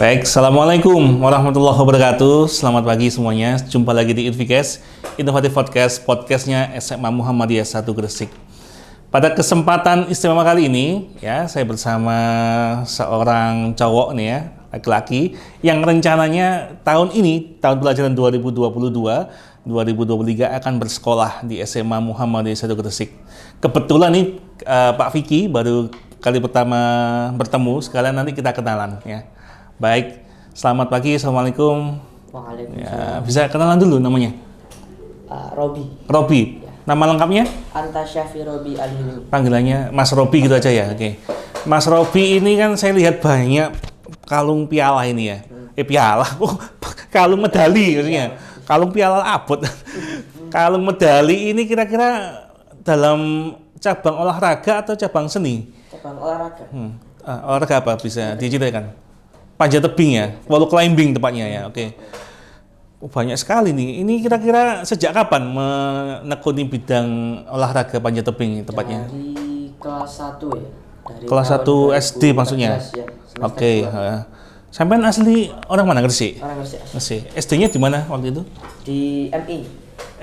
Baik, Assalamualaikum warahmatullahi wabarakatuh. Selamat pagi semuanya. Jumpa lagi di Infikes, Inovatif Podcast, podcastnya SMA Muhammadiyah 1 Gresik. Pada kesempatan istimewa kali ini, ya, saya bersama seorang cowok nih ya, laki-laki, yang rencananya tahun ini, tahun pelajaran 2022-2023 akan bersekolah di SMA Muhammadiyah 1 Gresik. Kebetulan nih Pak Vicky baru kali pertama bertemu, sekalian nanti kita kenalan ya. Baik, selamat pagi, Assalamualaikum. Waalaikumsalam. Ya, bisa kenalan dulu namanya? Robi. Robi. Ya. Nama lengkapnya? Anta Syafi Robi Al-Hilmi. Panggilannya Mas Robi gitu aja ya. Oke. Mas Robi ini kan saya lihat banyak kalung piala ini ya. Piala. Oh, kalung medali maksudnya. Kalung piala abot. Kalung medali ini kira-kira dalam cabang olahraga atau cabang seni? Cabang olahraga. Olahraga apa bisa diceritakan? Panjat tebing ya, wall climbing tepatnya ya. Oke. Banyak sekali nih. Ini kira-kira sejak kapan menekuni bidang olahraga panjat tebing tepatnya? Dari kelas 1 ya. Dari Kelas tahun 1 SD maksudnya? 2014 ya, Oke. Sampean asli orang mana Gresik? Orang Gresik. Gresik. SD-nya di mana waktu itu? Di MI.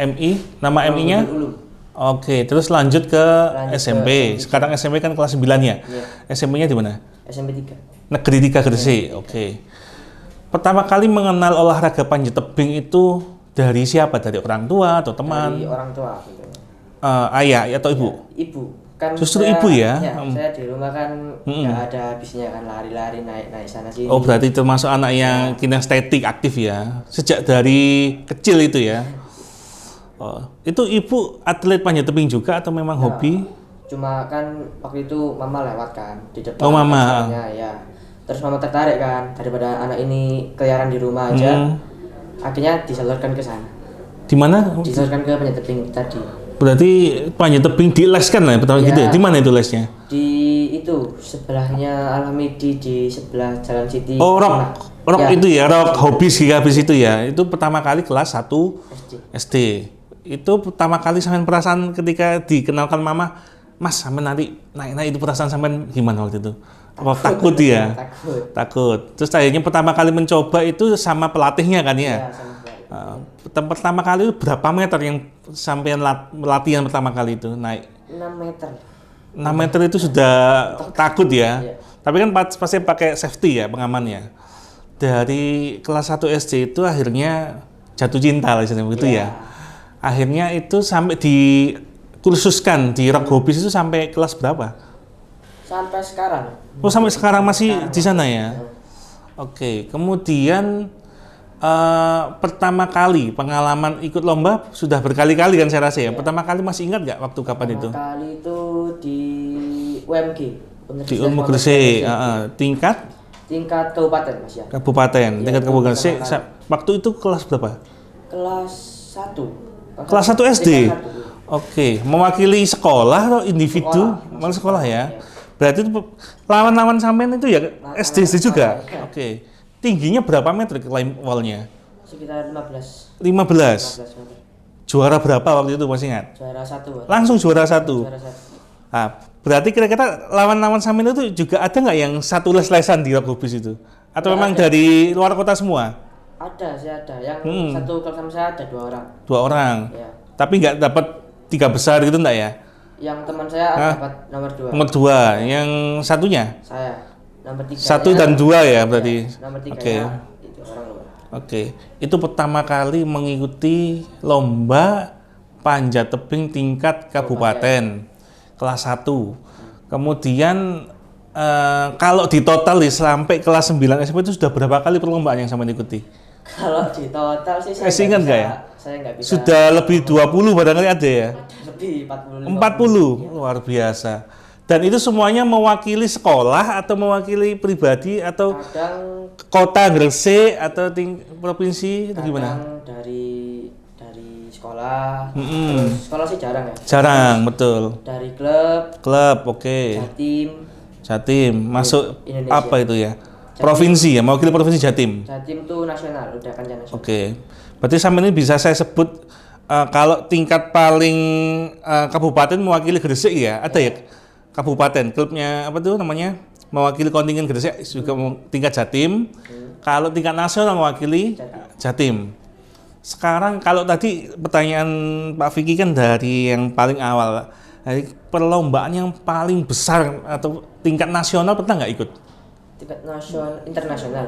MI. Nama MI-nya? Ulum. Oke. Terus lanjut ke SMP. ke Sekarang SMP kan kelas 9 ya? Iya. SMP-nya di mana? SMP 3. Negeri 3 Gresik. Oke. Pertama kali mengenal olahraga panjat tebing itu dari siapa? Dari orang tua atau teman? Dari orang tua gitu. Ayah atau ibu? Ya, ibu. Kan Justru saya, ibu ya? Saya di rumah kan nggak ada habisnya kan lari-lari naik sana sini. Oh, berarti termasuk anak yang kinestetik aktif ya. Sejak dari kecil itu ya. Oh, itu ibu atlet panjat tebing juga atau memang hobi? Cuma kan waktu itu mama lewat kan di depan. Oh, mama. Ya. Terus mama tertarik kan, daripada anak ini keliaran di rumah aja. Akhirnya disalurkan ke sana. Di mana? Disalurkan ke panjat tebing tadi. Berarti panjat tebing dileskan lah pertama gitu ya. Di mana itu lesnya? Di itu sebelahnya Al-Hamidi di sebelah Jalan City. Oh, rock ya. Itu ya, rock habis itu ya. Itu pertama kali kelas 1 SD. Itu pertama kali sampean perasaan ketika dikenalkan mama, Mas, sampean nanti naik itu perasaan sampean gimana waktu itu? Apa takut ya? Takut. Terus akhirnya pertama kali mencoba itu sama pelatihnya kan ya? Pertama kali itu berapa meter yang sampean latihan pertama kali itu naik? 6 meter. 6 meter itu sudah takut ya? Iya. Tapi kan pasti pakai safety ya, pengamannya. Dari kelas 1 SD itu akhirnya jatuh cinta lah begitu ya? Akhirnya itu sampai dikursuskan di rock hobbies itu sampai kelas berapa? Sampai sekarang. Oh, sampai sekarang masih di sana ya? Oke. Kemudian pertama kali pengalaman ikut lomba sudah berkali-kali kan saya rasa ya? Pertama kali masih ingat nggak waktu kapan itu? Pertama kali itu di UMG. Di UMG Gresik. Tingkat kabupaten Mas ya. Kabupaten, tingkat kabupaten Gresik. Waktu itu kelas berapa? Kelas 1. Kelas 1 SD? Oke. Mewakili sekolah atau individu? Malah sekolah ya? Berarti itu lawan-lawan sampean itu ya SD juga? Oke. Tingginya berapa meter climb wall-nya? Sekitar 15. 15 meter. Juara berapa waktu itu masih ingat? Juara 1. Langsung juara 1. Juara 1. Nah, berarti kira-kira lawan-lawan sampean itu juga ada nggak yang satu les-lesan di rock hobbies itu? Atau memang dari luar kota semua? Ada sih ada. Yang satu kelas sama saya ada 2 orang. 2 orang? Ya. Tapi nggak dapat 3 besar gitu enggak ya? Yang teman saya dapat nomor 2. Nomor 2. Yang satunya? Saya. Nomor 3. 1 dan 2 ya berarti? Ya, nomor 3 Oke. Itu orang luar. Oke. Itu pertama kali mengikuti lomba panjat tebing tingkat kabupaten kelas 1. Kemudian kalau di total sampai kelas 9 SMP itu sudah berapa kali perlombaan yang sampean ikuti? Kalau di total sih saya ingat nggak ya? Saya nggak bisa. Sudah lebih 20 barangkali ada ya? Lebih 40. 40. Luar biasa. Dan itu semuanya mewakili sekolah atau mewakili pribadi atau kadang kota Gresik atau provinsi atau gimana? Kadang dari sekolah. Terus sekolah sih jarang ya. Jarang, betul. Dari klub. Oke. Jatim. Masuk Indonesia. apa itu ya? Provinsi ya, mewakili provinsi Jatim. Jatim tuh nasional, udah kancah nasional. Oke. Berarti sampai ini bisa saya sebut kalau tingkat paling kabupaten mewakili Gresik ya, ada ya kabupaten klubnya apa tuh namanya? mewakili kontingen Gresik juga tingkat Jatim. Kalau tingkat nasional mewakili Jatim. Sekarang kalau tadi pertanyaan Pak Vicky kan dari yang paling awal, dari perlombaan yang paling besar atau tingkat nasional pernah nggak ikut? Tingkat nasional, internasional.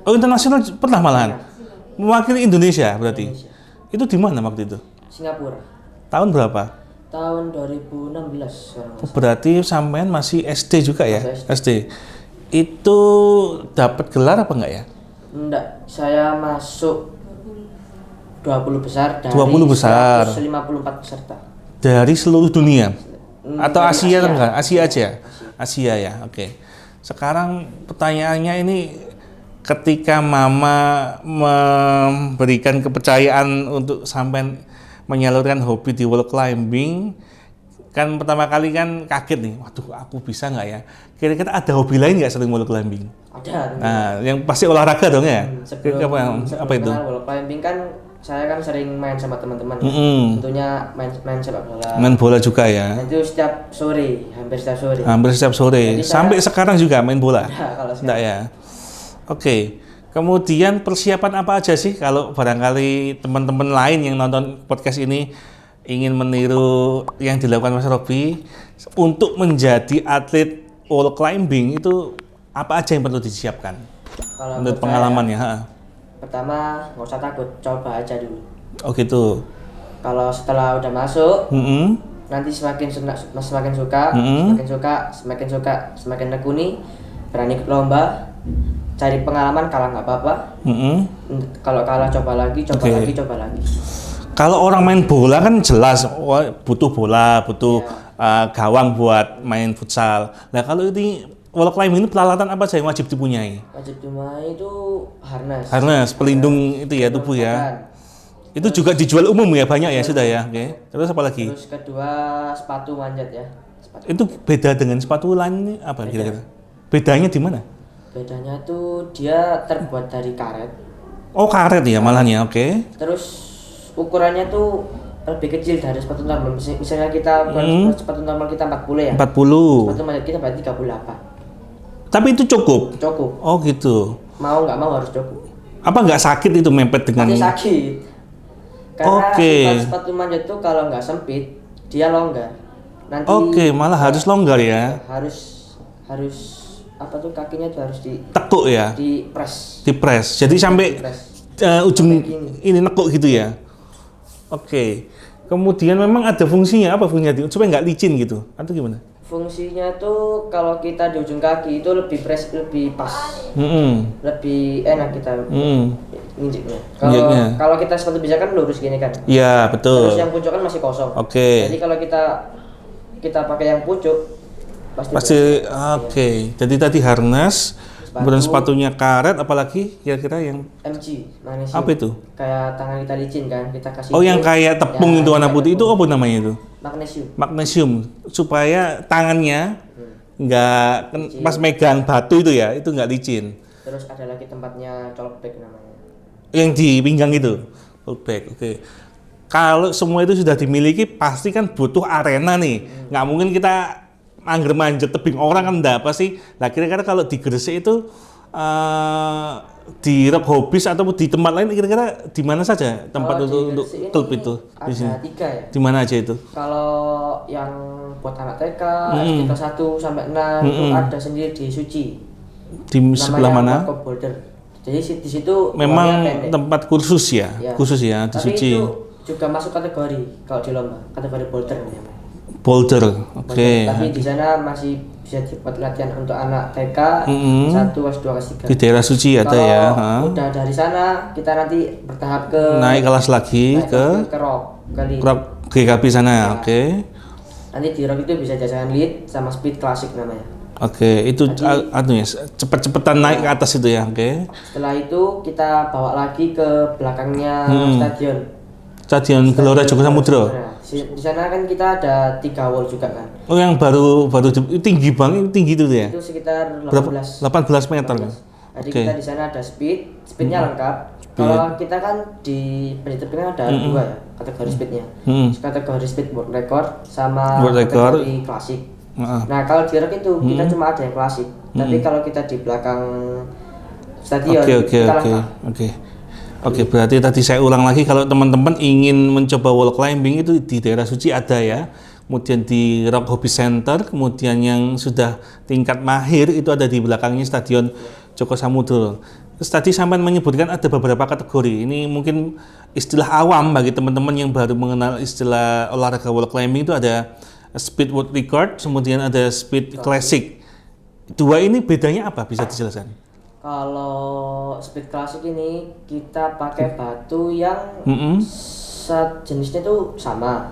Oh internasional pernah malahan? Mewakili Indonesia berarti? Indonesia. Itu di mana waktu itu? Singapura. Tahun berapa? Tahun 2016. Oh, berarti sampean masih SD juga ya? Masih SD. Itu dapat gelar apa enggak ya? Enggak, saya masuk 20 besar dari 20 besar. 154 peserta. Dari seluruh dunia? Atau Dari Asia Asia. enggak? Asia aja? Asia ya, oke. Sekarang pertanyaannya ini, ketika Mama memberikan kepercayaan untuk sampai menyalurkan hobi di wall climbing, kan pertama kali kan kaget nih, waduh aku bisa nggak ya? Kira-kira ada hobi lain nggak selain wall climbing? Ada. Nah, yang pasti olahraga dong ya? Sebelum apa itu? kenal wall climbing kan saya kan sering main sama teman-teman. Tentunya main sepak bola. Main bola juga ya? Nah, itu setiap sore, hampir setiap sore. Hampir setiap sore. Jadi Sampai sekarang juga main bola? Nah, kalau Enggak ya? Oke. Kemudian persiapan apa aja sih kalau barangkali teman-teman lain yang nonton podcast ini ingin meniru yang dilakukan Mas Robby untuk menjadi atlet wall climbing, itu apa aja yang perlu disiapkan? kalau Menurut buat pengalamannya? saya, pertama nggak usah takut, coba aja dulu. Oh gitu. Kalau setelah udah masuk, Mm-mm. nanti semakin semakin suka, semakin suka, semakin nekuni, berani ikut lomba, cari pengalaman, kalah nggak apa-apa. Mm-mm. Kalau kalah coba lagi, Oke. coba lagi. Kalau orang main bola kan jelas butuh bola, butuh gawang buat main futsal. Nah kalau ini wall climbing ini peralatan apa saja yang wajib dipunyai? Wajib cuma itu harness. Harness, pelindung itu ya tubuh ya. Itu juga dijual umum ya, banyak ya sudah ya. Oke. Terus apa lagi? Terus kedua sepatu manjat ya. Sepatu. Itu beda dengan sepatu lain ini apa kira-kira? Bedanya di mana? Bedanya tuh dia terbuat dari karet. Oh karet ya malahan ya, oke. Terus ukurannya tuh lebih kecil dari sepatu normal. Misalnya kita sepatu normal kita 40 ya. 40. Sepatu manjat kita berarti 38. Tapi itu cukup? Cukup. Oh gitu. Mau nggak mau harus cukup. Apa nggak sakit itu mepet dengan? Pasti sakit. Karena Oke. sepatu manjat tuh kalau nggak sempit, dia longgar. Nanti Oke, malah harus longgar ya? harus apa tuh kakinya tuh harus Tekuk ya? di press. Dipres. Jadi sampai Press. ujung Sampai ini nekuk gitu ya? Oke. Kemudian memang ada fungsinya, apa fungsinya? Supaya nggak licin gitu? Atau gimana? Fungsinya tuh kalau kita di ujung kaki itu lebih press, lebih pas, lebih enak kita nginjeknya. Nginjeknya. Kalau kita sepatu biasa kan lurus gini kan. Iya, betul. Terus yang pucuk kan masih kosong. Oke. Jadi kalau kita pakai yang pucuk Pasti oke. Jadi tadi harness, kemudian sepatunya karet, apalagi kira-kira yang MG, magnesium. apa itu? Kayak tangan kita licin kan, kita kasih. Oh, yang kayak tepung Ya, itu warna kayak putih itu tepung. apa namanya itu? Magnesium. Magnesium, supaya tangannya nggak pas megang batu itu ya, itu nggak licin. Terus ada lagi tempatnya colbag namanya. Yang di pinggang itu, pullback. Oke. Kalau semua itu sudah dimiliki, pasti kan butuh arena nih. Nggak mungkin kita angger manjat tebing orang kan enggak, pasti. Nah kira-kira kalau di Gresik itu di Rock Hobbies atau di tempat lain kira-kira di mana saja tempat Kalau di untuk Gresik ini klub itu di sini? Ada 3 ya. Di mana aja itu? Kalau yang buat anak TK, SD kelas 1 sampai 6 itu ada sendiri di Suci. Di sebelah mana? Namanya Boulder. Jadi di situ Memang ruangnya pendek. tempat kursus ya, Ya. khusus ya di Tapi Suci. itu juga masuk kategori kalau di lomba, kategori boulder namanya. Boulder, oke. Tapi di sana masih bisa dibuat latihan untuk anak TK, 1, kelas 2, kelas 3. Di daerah Suci ada Kalau ya. udah dari sana, kita nanti bertahap ke Naik kelas lagi naik ke rock kali. Rock GKP sana, oke. Nanti di rock itu bisa jajakan lead sama speed klasik namanya. Oke, itu ya, cepet-cepetan naik ke atas itu ya, oke. Setelah itu kita bawa lagi ke belakangnya stadion. Stadion Gelora Joko Samudro. Nah, di sana kan kita ada 3 wall juga kan. Oh, yang baru tinggi banget, tinggi itu ya. Itu sekitar Berapa? 18. 18 meter. 18. Jadi Oke. kita di sana ada speednya lengkap. Kalau kita kan di penjepitnya ada 2 ya kategori speednya. Kategori speed world record sama World record. kategori klasik. Nah kalau di rock itu kita cuma ada yang klasik, tapi kalau kita di belakang stadion kita lengkap. Oke, berarti tadi saya ulang lagi, kalau teman-teman ingin mencoba wall climbing itu di daerah Suci ada ya. Kemudian di Rock Hobby Center, kemudian yang sudah tingkat mahir itu ada di belakangnya Stadion Joko Samudro. Terus tadi sampai menyebutkan ada beberapa kategori. Ini mungkin istilah awam bagi teman-teman yang baru mengenal istilah olahraga wall climbing. Itu ada speed world record, kemudian ada speed classic. Dua ini bedanya apa? Bisa dijelaskan? Kalau speed classic ini kita pakai batu yang jenisnya tuh sama.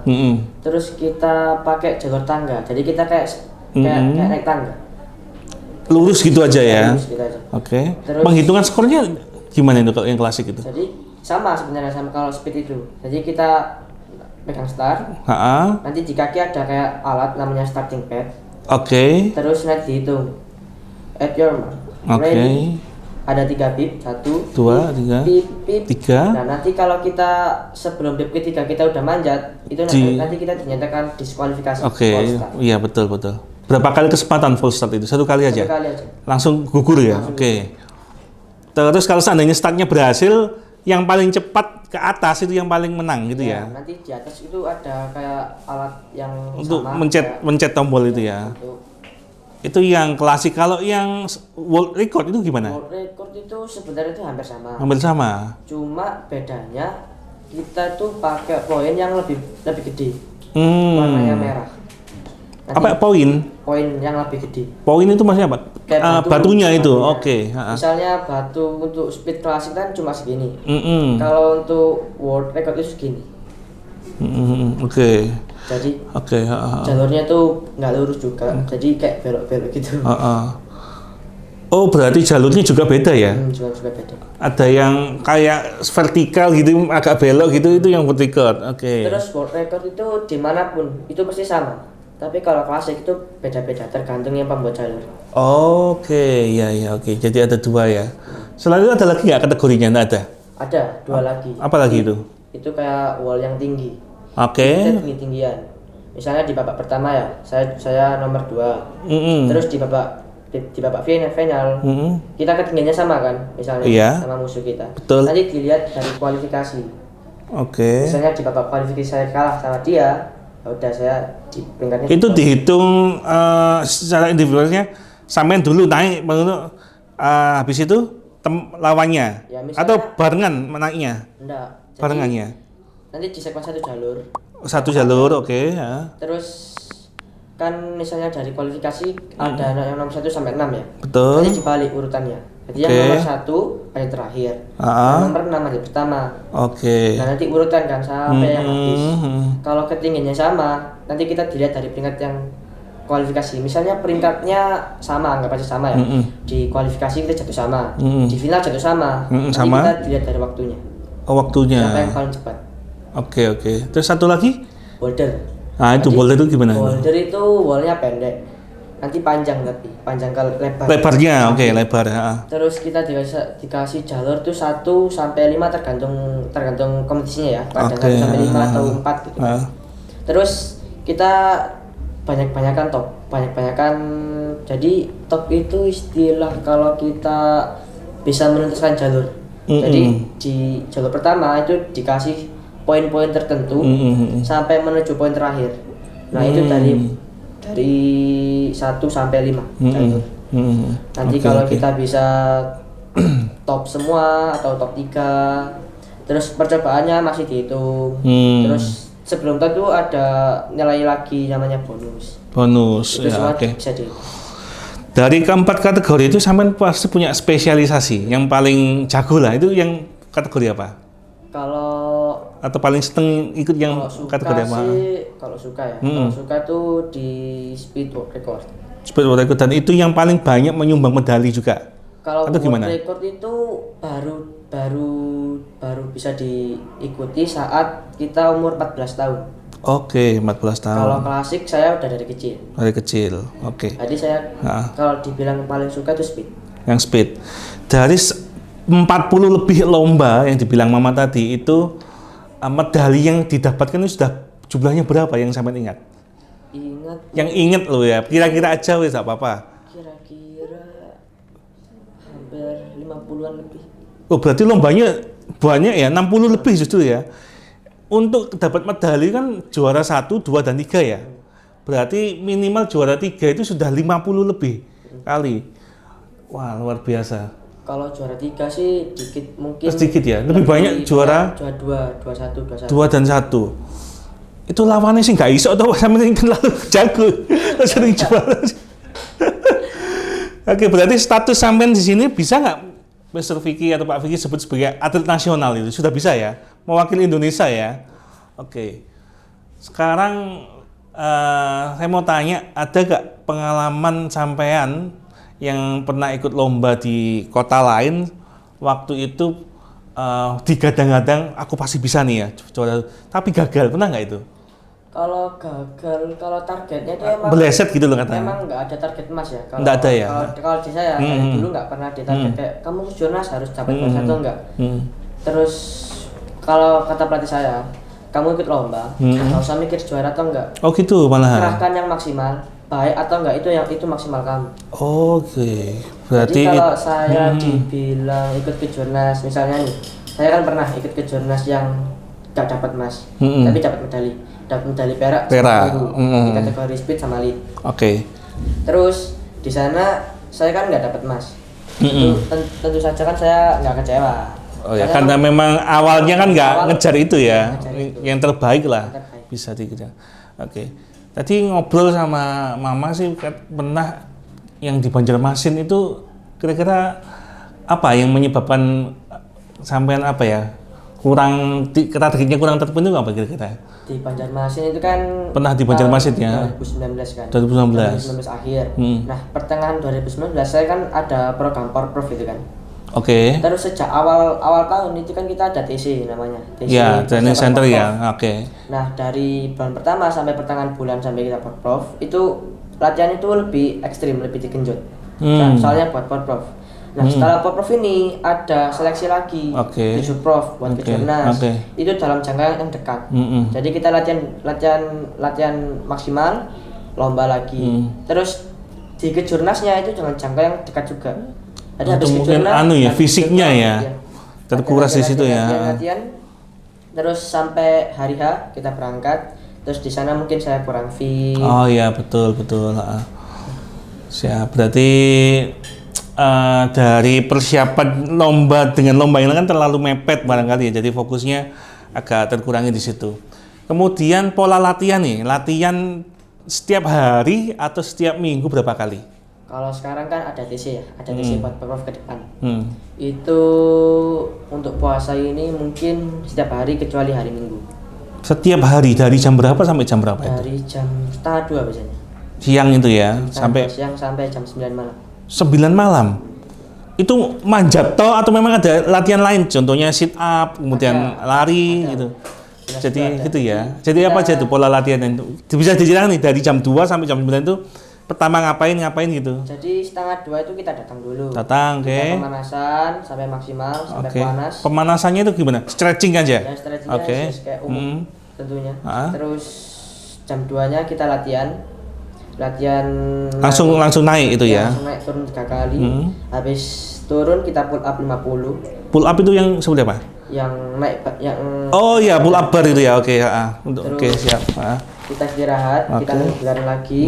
Terus kita pakai jalur tangga. Jadi kita kayak naik tangga. Lurus gitu aja ya. Lurus gitu aja. Oke. Penghitungan skornya gimana itu kalau yang klasik itu? Jadi sama sebenarnya sama kalau speed itu. Jadi kita pegang start. Nanti di kaki ada kayak alat namanya starting pad. Oke. Terus nanti dihitung. At your mark. Oke. Ada 3 pip, 1, 2, 3, pip. Nah nanti kalau kita sebelum pip ketiga kita udah manjat, itu nanti kita dinyatakan diskualifikasi. Oke, iya betul. Berapa kali kesempatan full start itu? 1 kali aja? 1 kali aja. Langsung gugur ya? Oke. Terus kalau seandainya startnya berhasil, yang paling cepat ke atas itu yang paling menang gitu ya? Nanti di atas itu ada kayak alat yang untuk sama, mencet tombol itu ya? Itu yang klasik. Kalau yang world record itu gimana? World record itu sebenarnya itu hampir sama. Hampir sama. Cuma bedanya kita tuh pakai poin yang lebih gede. Warnanya merah. Nanti apa poin? Poin yang lebih gede. Poin itu maksudnya apa? Batunya itu. Oke. Misalnya batu untuk speed klasik kan cuma segini. Kalau untuk world record itu segini. Oke. Jadi jalurnya tuh nggak lurus juga, jadi kayak belok-belok gitu. Oh berarti jalurnya juga beda ya? Juga beda. Ada yang kayak vertikal gitu, agak belok gitu, itu yang world record. Oke. Terus world record itu dimanapun itu pasti sama. Tapi kalau klasik itu beda-beda, tergantung yang pembuat jalur. Oke, oke. Jadi ada 2 ya. Selain itu ada lagi nggak kategorinya? Nggak ada? Ada 2 lagi. Apa lagi itu? Itu kayak wall yang tinggi. Oke. Tinggi-tinggian. Misalnya di babak pertama ya, saya nomor 2. Terus di babak final, kita ketinggiannya sama kan, misalnya sama musuh kita. Betul. Nanti dilihat dari kualifikasi. Oke. Misalnya di babak kualifikasi saya kalah sama dia, udah saya di peringkatnya. Itu dihitung secara individualnya, sampean dulu naik, baru habis itu lawannya, ya, atau barengan naiknya? Enggak. Barengannya. Nanti di segmen 1 jalur. 1 jalur, oke. Terus kan misalnya dari kualifikasi ada yang nomor 1 sampai 6 ya. Betul. Nanti dibalik urutannya. Jadi yang nomor 1 paling terakhir. Yang nomor 6 hari pertama. Oke. Nah nanti urutan kan sampai yang habis. Kalau ketinggiannya sama, nanti kita dilihat dari peringkat yang kualifikasi. Misalnya peringkatnya sama, anggap aja sama ya. Di kualifikasi kita jatuh sama. Di final jatuh sama. Nanti kita dilihat dari waktunya. Waktunya. Siapa yang paling cepat. Oke. Terus satu lagi? Boulder. Itu boulder itu gimana? Boulder itu wallnya pendek. Nanti panjang ke lebar. Lebarnya, oke, lebar. Terus kita dikasih jalur tuh 1 sampai 5 tergantung kompetisinya ya. Kadang 1 sampai 5 atau 4 gitu. Terus kita banyak-banyakan top. Jadi top itu istilah kalau kita bisa menentukan jalur. Jadi di jalur pertama itu dikasih poin-poin tertentu sampai menuju poin terakhir. Nah itu dari 1 sampai 5 jalur. Nanti kalau kita bisa top semua atau top 3, terus percobaannya masih dihitung. Terus sebelum top itu ada nilai lagi namanya bonus. Itu semua bisa dihitung. Dari keempat kategori itu sampean pasti punya spesialisasi yang paling jago lah. Itu yang kategori apa? Atau paling seneng ikut yang kategori apa? Kalau suka ya. Kalau suka tuh di speed world record. Speed world record, dan itu yang paling banyak menyumbang medali juga. Kalau world gimana? Record itu baru bisa diikuti saat kita umur 14 tahun. Oke, 14 tahun. Kalau klasik saya udah dari kecil. Oke. Jadi saya kalau dibilang paling suka itu speed. Yang speed. Dari 40 lebih lomba yang dibilang Mama tadi itu, medali yang didapatkan itu sudah jumlahnya berapa yang sampai ingat? Ingat Yang inget lo ya, kira-kira aja wes gak apa-apa. kira-kira hampir 50-an lebih. Oh berarti lombanya banyak ya, 60 lebih justru ya. Untuk dapat medali kan juara 1, 2, dan 3 ya. Berarti minimal juara 3 itu sudah 50 lebih kali. Wah luar biasa. Kalau juara 3 sih dikit mungkin. Sedikit ya, lebih banyak juara 2, 21, 21. 2 dan 1. Itu lawannya sih nggak iso atau sampai terlalu jago, terus sering juara. Oke, berarti status sampean di sini bisa nggak Mr. Vicky atau Pak Vicky sebut sebagai atlet nasional itu sudah bisa ya, mewakili Indonesia ya. Oke, sekarang saya mau tanya, ada nggak pengalaman sampean yang pernah ikut lomba di kota lain, waktu itu digadang-gadang aku pasti bisa nih ya, juara, tapi gagal, pernah nggak itu? Kalau gagal, kalau targetnya itu emang Meleset gitu loh katanya. emang nggak ada target emas ya. Kalau, Nggak ada ya? Kalau di saya dari dulu nggak pernah ditarget kayak kamu jurnas harus dapat juara 1 enggak. Terus kalau kata pelatih saya, kamu ikut lomba, nggak usah mikir juara atau enggak. Oh gitu malahan. Kerahkan yang maksimal, baik atau enggak itu maksimal kamu. Oke, berarti Jadi kalau saya dibilang ikut ke jurnas, misalnya nih, saya kan pernah ikut ke jurnas yang nggak dapat emas, tapi dapat medali perak di kategori speed sama lead. Oke. Terus di sana saya kan nggak dapat emas. Itu tentu saja kan saya nggak kecewa. Oh ya, karena memang awalnya kan nggak ngejar itu ya, ngejar itu. yang terbaik lah, Terbaik. bisa dikejar. Oke. Tadi ngobrol sama Mama sih pernah yang di Banjarmasin itu kira-kira apa yang menyebabkan sampean apa ya? Targetnya kurang terpenuhi apa kira-kira? Di Banjarmasin itu kan Pernah di Banjarmasin ya? 2019 kan. 2019. 2019 akhir. Nah, pertengahan 2019 saya kan ada program Porprov itu kan. Oke. Terus sejak awal tahun itu kan kita ada TC namanya. TC, Ya, training center Porprov. ya. Oke. Nah, dari bulan pertama sampai pertengahan bulan sampai kita Porprov itu latihan itu lebih ekstrim, lebih digenjot. Soalnya buat Porprov. Nah, setelah Porprov ini ada seleksi lagi di Subprov buat ke jurnas. Itu dalam jangka yang dekat. Jadi kita latihan maksimal, lomba lagi. Terus di kejurnasnya itu dengan jangka yang dekat juga. Jadi habis mungkin kejurnas, fisiknya ya. Terkuras di situ ya. Latihan, terus sampai hari H kita berangkat. Terus di sana mungkin saya kurang fit. Oh iya, betul. Siap. Berarti dari persiapan lomba dengan lomba ini kan terlalu mepet barangkali ya, jadi fokusnya agak terkurangi di situ. Kemudian pola latihan nih, latihan setiap hari atau setiap minggu berapa kali? Kalau sekarang kan ada TC ya, ada TC buat Porprov ke depan. Itu untuk puasa ini mungkin setiap hari kecuali hari Minggu. Setiap hari dari jam berapa sampai jam berapa itu? Dari jam 1:30 biasanya. Siang itu ya, sampai siang sampai jam 9 malam. 9 malam. Itu manjat toh atau memang ada latihan lain? Contohnya sit up, kemudian lari gitu. Jadi gitu ya. Jadi apa aja tuh pola latihan itu? Bisa dijelaskan nih dari jam 2 sampai jam 9 itu pertama ngapain gitu. Jadi 1:30 itu kita datang dulu. Datang, oke. Kita pemanasan sampai maksimal sampai panas. Pemanasannya itu gimana? Stretching aja. Ya, stretching kayak umum tentunya. Terus jam 2-nya kita latihan langsung naik itu ya. Langsung naik turun 3 kali. Habis turun kita pull up 50. Pull up itu yang seperti apa? Yang naik yang oh iya, pull up bar itu ya. Oke, siap. Kita istirahat, kita lari lagi.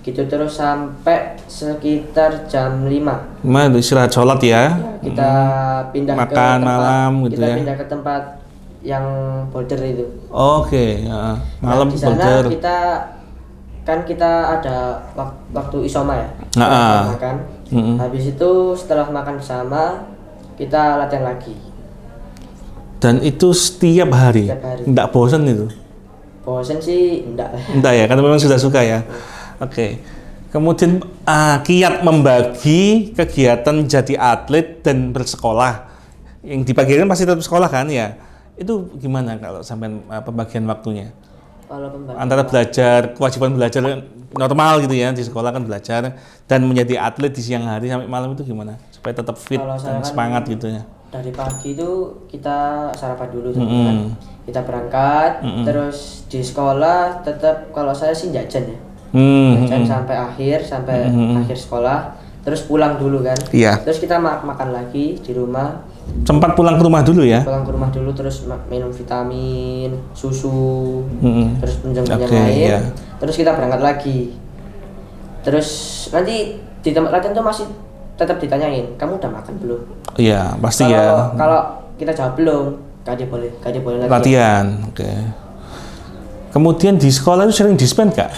Gitu terus sampai sekitar jam 5. Istirahat sholat ya. Kita pindah makan ke tempat, malam gitu ya. Kita pindah ke tempat yang boulder itu. Oke, malam di sana boulder. kita ada waktu isoma ya. Makan. Habis itu setelah makan bersama kita latihan lagi. Dan itu setiap hari. Enggak bosan itu? Bosan sih enggak. Enggak ya, karena memang sudah suka ya. Oke. Kemudian kiat membagi kegiatan jadi atlet dan bersekolah. Yang dibagikan pasti tetap sekolah kan ya. Itu gimana kalau sampai pembagian waktunya? Antara belajar, kewajiban belajar normal gitu ya, di sekolah kan belajar, dan menjadi atlet di siang hari sampai malam itu gimana? Supaya tetap fit dan semangat gitu ya. Dari pagi itu kita sarapan dulu kan. Kita berangkat, terus di sekolah tetap kalau saya sih jajan ya. Jajan sampai akhir sekolah, terus pulang dulu kan. Iya. Terus kita makan lagi di rumah. Sempat pulang ke rumah dulu ya? Pulang ke rumah dulu, terus minum vitamin, susu, terus penunjang-penunjang Oke, lain. iya. Terus kita berangkat lagi. Terus nanti di tempat latihan tuh masih tetap ditanyain, kamu udah makan belum? Iya, pasti ya. Kalau kita jawab belum, gak dia boleh latihan. Oke. Kemudian di sekolah itu sering disband Kak?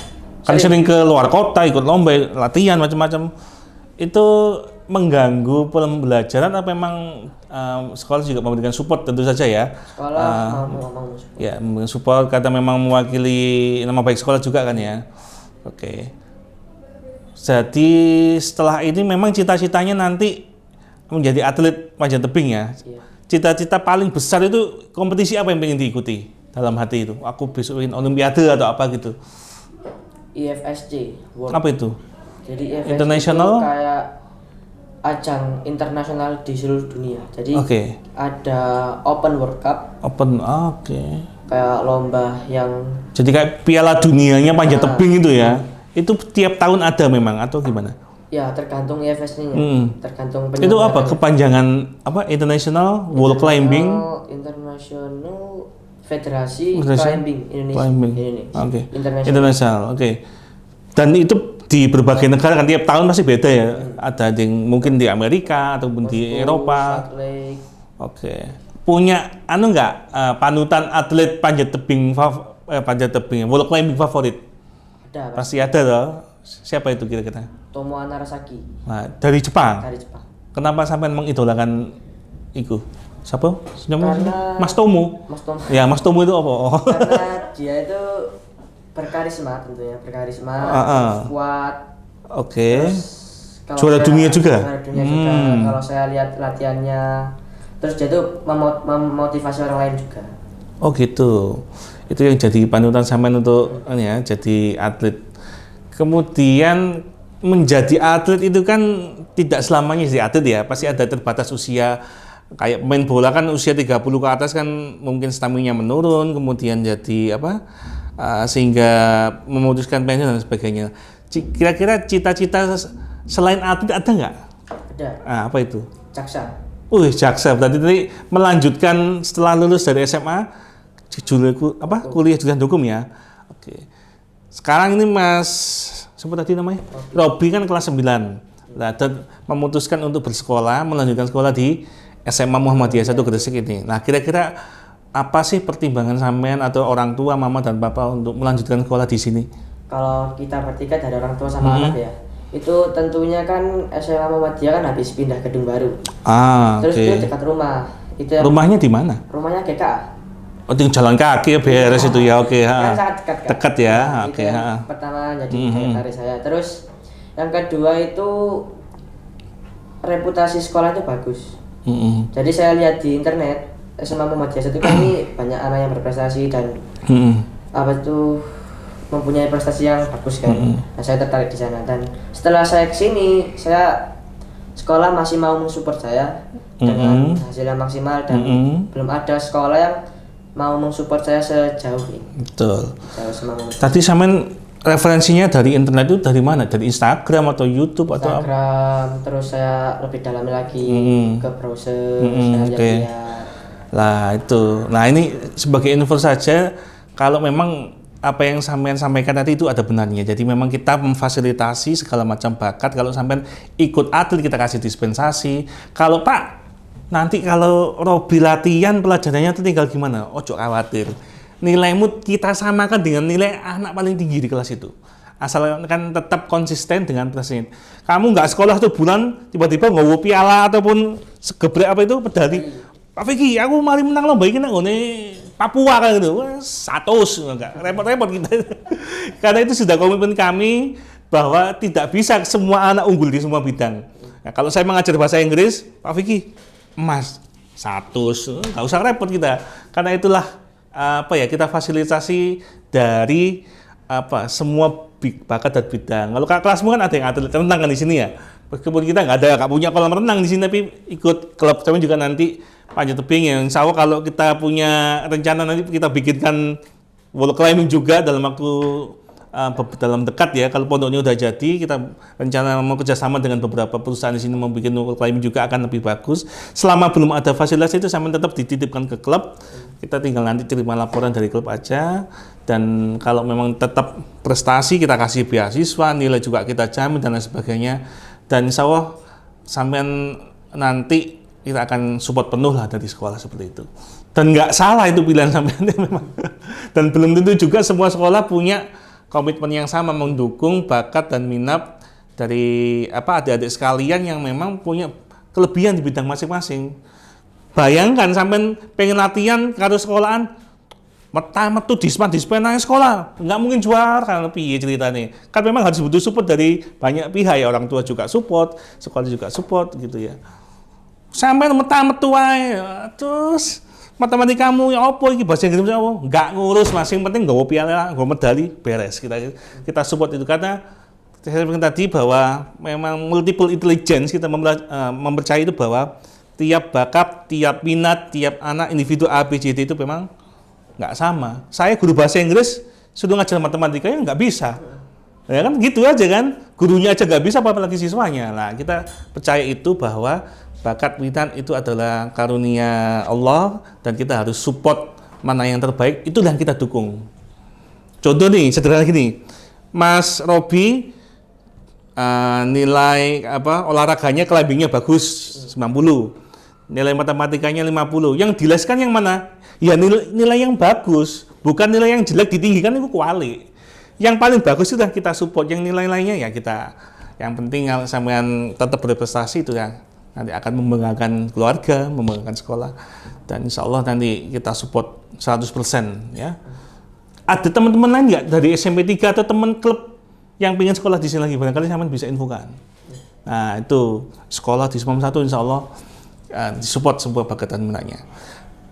Kan sering ke luar kota, ikut lomba, latihan macam-macam. Itu mengganggu pembelajaran apa memang sekolah juga memberikan support tentu saja ya? Sekolah mau ya, memberikan support karena memang mewakili nama baik sekolah juga kan ya. Oke. Jadi setelah ini memang cita-citanya nanti menjadi atlet panjat tebing ya. Iya. Cita-cita paling besar itu kompetisi apa yang ingin diikuti dalam hati itu? Aku besok ingin olimpiade atau apa gitu? IFSC. Apa itu? Jadi IFSC International? itu kayak ajang internasional di seluruh dunia. Jadi ada Open World Cup. Kayak lomba yang. Jadi kayak Piala Dunianya panjat tebing itu ya? Itu tiap tahun ada memang atau gimana? Ya tergantung IFSC-nya. Tergantung penyelenggaranya. Itu apa? Kepanjangan apa? International Wall Climbing? International Federasi Climbing Indonesia. Oke. International. Oke. Dan itu di berbagai negara kan tiap tahun masih beda ya. Ada yang mungkin di Amerika ataupun di Eropa. Oke. Punya nggak panutan atlet panjat tebing wall climbing favorit? Ada. Pasti ada loh. Siapa itu kira-kira? Tomoa Narasaki. Nah, dari Jepang. Dari Jepang. Kenapa sampai mengidolakan itu? Siapa? Karena Mas Tomo. Ya, Mas Tomo itu apa? Karena dia itu berkarisma tentunya, kuat. Oke. Juara dunia juga. Juara dunia juga. Kalau saya lihat latihannya, terus dia tuh memotivasi orang lain juga. Oh gitu. Itu yang jadi panutan sampean untuk ya, jadi atlet. Kemudian menjadi atlet itu kan tidak selamanya jadi atlet ya, pasti ada terbatas usia. Kayak pemain bola kan usia 30 ke atas kan mungkin stamina menurun, kemudian jadi apa? Sehingga memutuskan pensiun dan sebagainya. Kira-kira cita-cita selain atlet ada nggak? Ada. Apa itu? Jaksa. Jaksa. Berarti tadi melanjutkan setelah lulus dari SMA, kuliah jurusan hukum ya. Oke. Sekarang ini Mas, siapa tadi namanya? Robi kan kelas 9. Dan memutuskan untuk bersekolah, melanjutkan sekolah di SMA Muhammadiyah 1 Gresik ini. Nah, kira-kira apa sih pertimbangan sampean atau orang tua, mama dan papa untuk melanjutkan sekolah di sini? Kalau kita bertiga dari orang tua sama anak ya, itu tentunya kan SMA Muhammadiyah kan habis pindah gedung baru. Terus itu dekat rumah. Rumahnya di mana? Rumahnya GKA. Oh, tinggal jalan kaki beres itu ya, oke. Kan sangat dekat kan? Dekat ya, oke. Pertama jadi daya tarik saya. Terus yang kedua itu reputasi sekolah itu bagus. Jadi saya lihat di internet SMA Muhammadiyah itu kan ini banyak anak yang berprestasi dan mempunyai prestasi yang bagus kan. Nah, saya tertarik di sana dan setelah saya kesini, sekolah masih mau mensupport saya dengan hasil yang maksimal dan belum ada sekolah yang mau mensupport saya sejauh ini. Betul. Tadi sampean referensinya dari internet itu dari mana? Dari Instagram atau YouTube atau apa? Instagram, terus saya lebih dalami lagi ke browser, saya lihat-lihat. Lah itu. Nah, ini sebagai info saja, kalau memang apa yang sampean sampaikan tadi itu ada benarnya. Jadi memang kita memfasilitasi segala macam bakat. Kalau sampean ikut atlet kita kasih dispensasi. Kalau Pak nanti kalau Robi latihan pelajarannya itu tinggal gimana? Ojo khawatir. Nilaimu kita samakan dengan nilai anak paling tinggi di kelas itu. Asal kan tetap konsisten dengan prestasinya. Kamu nggak sekolah tuh bulan tiba-tiba ngowo piala ataupun segebrek apa itu medali. Pak Vicky, aku mari menang lomba ini nang Papua kan gitu. 100 enggak repot-repot kita. Karena itu sudah komitmen kami bahwa tidak bisa semua anak unggul di semua bidang. Nah, kalau saya mengajar bahasa Inggris, Pak Vicky, emas 100, nggak usah repot kita. Karena itulah kita fasilitasi dari semua bakat dan bidang. Kalau kelasmu kan ada yang atlet renang kan di sini ya. Meskipun kita nggak punya kolam renang di sini, tapi ikut klub kami juga nanti panjat tebing yang insya Allah kalau kita punya rencana nanti kita bikinkan wall climbing juga dalam waktu dalam dekat ya, kalau pondoknya udah jadi, kita rencana mau kerjasama dengan beberapa perusahaan di sini membuat local climbing juga akan lebih bagus. Selama belum ada fasilitas itu sampai tetap dititipkan ke klub, kita tinggal nanti terima laporan dari klub aja. Dan kalau memang tetap prestasi kita kasih beasiswa, nilai juga kita jamin dan lain sebagainya. Dan insya Allah sampean nanti kita akan support penuh lah dari sekolah seperti itu. Dan nggak salah itu pilihan sampean memang. Dan belum tentu juga semua sekolah punya komitmen yang sama mendukung bakat dan minat dari adik-adik sekalian yang memang punya kelebihan di bidang masing-masing. Bayangkan sampean pengen latihan karo sekolahan metu dispen nang sekolah, nggak mungkin juara kan piye ceritanya. Kan memang harus butuh support dari banyak pihak ya, orang tua juga support, sekolah juga support gitu ya. Sampean metu wae terus matematikamu ya apa iki bahasa Inggris apa? Enggak ngurus, masing penting nggawa piala, nggawa medali, beres. Kita support itu karena saya bilang tadi bahwa memang multiple intelligence kita mempercayai itu bahwa tiap bakat, tiap minat, tiap anak individu A, B, C, D itu memang nggak sama. Saya guru bahasa Inggris sudah ngajar matematika ya nggak bisa. Ya kan gitu aja kan. Gurunya aja nggak bisa apalagi siswanya. Nah, kita percaya itu bahwa bakat minat itu adalah karunia Allah dan kita harus support mana yang terbaik, itu yang kita dukung. Contoh nih, sederhana gini. Mas Robi nilai olahraganya climbingnya bagus 90. Nilai matematikanya 50. Yang dileskan yang mana? Ya nilai yang bagus, bukan nilai yang jelek ditinggikan itu kuali. Yang paling bagus itu kita support, yang nilai-nilainya ya kita. Yang penting kalau sampean tetap berprestasi itu ya nanti akan membanggakan keluarga, membanggakan sekolah, dan insya Allah nanti kita support 100% ya. Ada teman-teman lain nggak dari SMP 3 atau teman klub yang pengen sekolah di sini lagi, barangkali sampean bisa infokan. Nah itu sekolah di SMAM 1 insya Allah disupport sebuah bakat dan minatnya.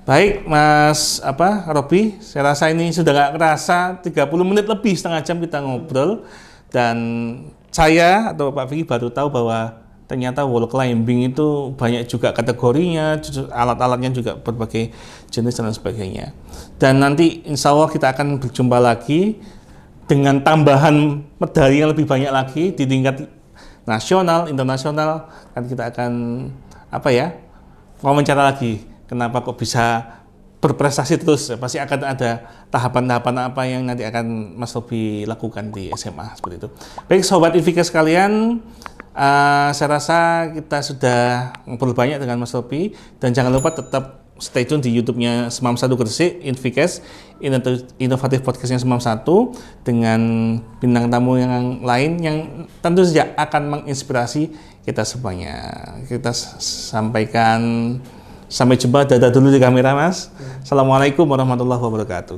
Baik Mas Robi, saya rasa ini sudah nggak kerasa 30 menit lebih, setengah jam kita ngobrol, dan saya atau Pak Vicky baru tahu bahwa ternyata wall climbing itu banyak juga kategorinya, alat-alatnya juga berbagai jenis dan sebagainya. Dan nanti insya Allah kita akan berjumpa lagi dengan tambahan medali yang lebih banyak lagi di tingkat nasional, internasional. Kan kita akan wawancara lagi. Kenapa kok bisa berprestasi terus? Pasti akan ada tahapan-tahapan apa yang nanti akan Mas Robi lakukan di SMA seperti itu. Baik Sobat Invicast sekalian, saya rasa kita sudah ngobrol banyak dengan Mas Robi, dan jangan lupa tetap stay tune di YouTube-nya SMAM 1 Gresik, Invicast, inovatif podcastnya SMAM 1 dengan bintang tamu yang lain yang tentu saja akan menginspirasi kita semuanya. Kita sampaikan sampai jumpa, dadah dulu di kamera Mas. Assalamualaikum warahmatullahi wabarakatuh.